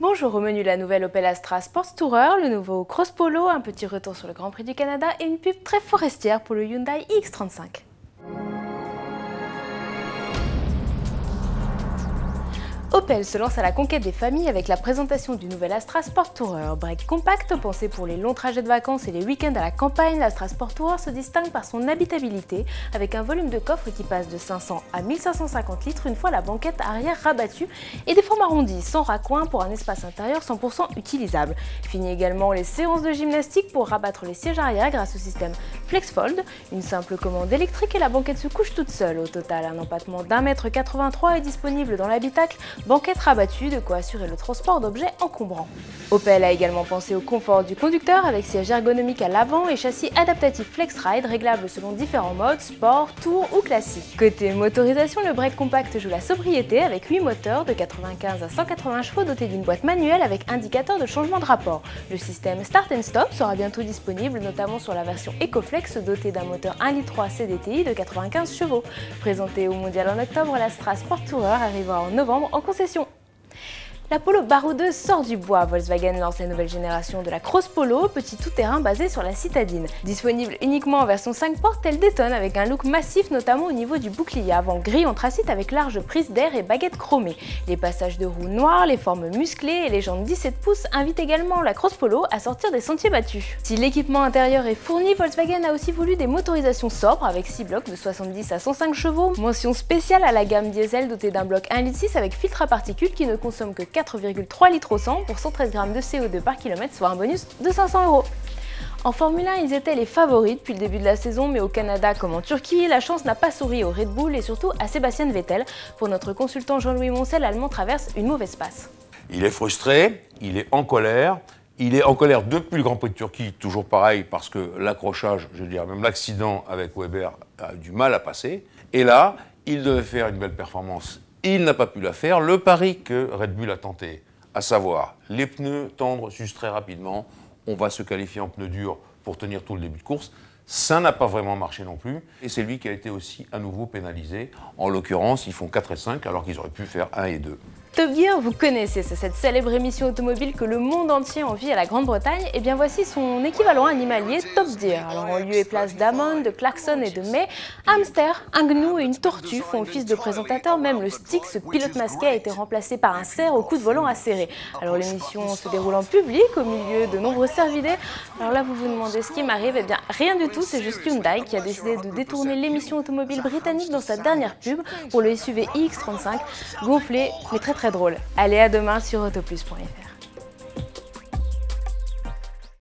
Bonjour, au menu la nouvelle Opel Astra Sport Tourer, le nouveau Cross Polo, un petit retour sur le Grand Prix du Canada et une pub très forestière pour le Hyundai iX35. Opel se lance à la conquête des familles avec la présentation du nouvel Astra Sport Tourer. Break compact, pensé pour les longs trajets de vacances et les week-ends à la campagne, l'Astra Sport Tourer se distingue par son habitabilité avec un volume de coffre qui passe de 500 à 1550 litres une fois la banquette arrière rabattue et des formes arrondies sans raccoin pour un espace intérieur 100% utilisable. Fini également les séances de gymnastique pour rabattre les sièges arrière grâce au système FlexFold. Une simple commande électrique et la banquette se couche toute seule. Au total, un empattement d'1,83 m est disponible dans l'habitacle. Banquette rabattue, de quoi assurer le transport d'objets encombrants. Opel a également pensé au confort du conducteur avec siège ergonomique à l'avant et châssis adaptatif FlexRide réglable selon différents modes, sport, tour ou classique. Côté motorisation, le break compact joue la sobriété avec 8 moteurs de 95 à 180 chevaux dotés d'une boîte manuelle avec indicateur de changement de rapport. Le système Start and Stop sera bientôt disponible, notamment sur la version EcoFlex dotée d'un moteur 1,3 litre CDTI de 95 chevaux. Présenté au mondial en octobre, l'Astra Sport Tourer arrivera en novembre en concession. La Polo baroudeuse sort du bois. Volkswagen lance la nouvelle génération de la Cross Polo, petit tout-terrain basé sur la citadine. Disponible uniquement en version 5 portes, elle détonne avec un look massif, notamment au niveau du bouclier avant gris anthracite avec large prise d'air et baguette chromée. Les passages de roues noires, les formes musclées et les jantes 17 pouces invitent également la Cross Polo à sortir des sentiers battus. Si l'équipement intérieur est fourni, Volkswagen a aussi voulu des motorisations sobres avec 6 blocs de 70 à 105 chevaux. Mention spéciale à la gamme diesel dotée d'un bloc 1,6 litre avec filtre à particules qui ne consomme que 4,3 litres au 100 pour 113 grammes de CO2 par kilomètre, soit un bonus de 500 €. En Formule 1, ils étaient les favoris depuis le début de la saison, mais au Canada comme en Turquie, la chance n'a pas souri au Red Bull et surtout à Sébastien Vettel. Pour notre consultant Jean-Louis Moncel, l'Allemand traverse une mauvaise passe. Il est frustré, il est en colère. Il est en colère depuis le Grand Prix de Turquie, toujours pareil, parce que l'accrochage, je veux dire, même l'accident avec Weber a du mal à passer. Et là, il devait faire une belle performance. Il n'a pas pu la faire. Le pari que Red Bull a tenté, à savoir les pneus tendres s'usent très rapidement, on va se qualifier en pneus durs pour tenir tout le début de course, ça n'a pas vraiment marché non plus. Et c'est lui qui a été aussi à nouveau pénalisé. En l'occurrence, ils font 4 et 5 alors qu'ils auraient pu faire 1 et 2. Top Gear, vous connaissez, c'est cette célèbre émission automobile que le monde entier envie à la Grande-Bretagne. Et bien voici son équivalent animalier, Top Deer. Alors en lieu et place d'Amon, de Klaxon et de May, un hamster, un gnou et une tortue font office de présentateur. Même le stick, ce pilote masqué, a été remplacé par un cerf au coup de volant acéré. Alors l'émission se déroule en public, au milieu de nombreux cervidés. Alors là vous vous demandez ce qui m'arrive, et bien rien du tout, c'est juste Hyundai qui a décidé de détourner l'émission automobile britannique dans sa dernière pub pour le SUV iX35, gonflé mais très drôle. Allez, à demain sur autoplus.fr.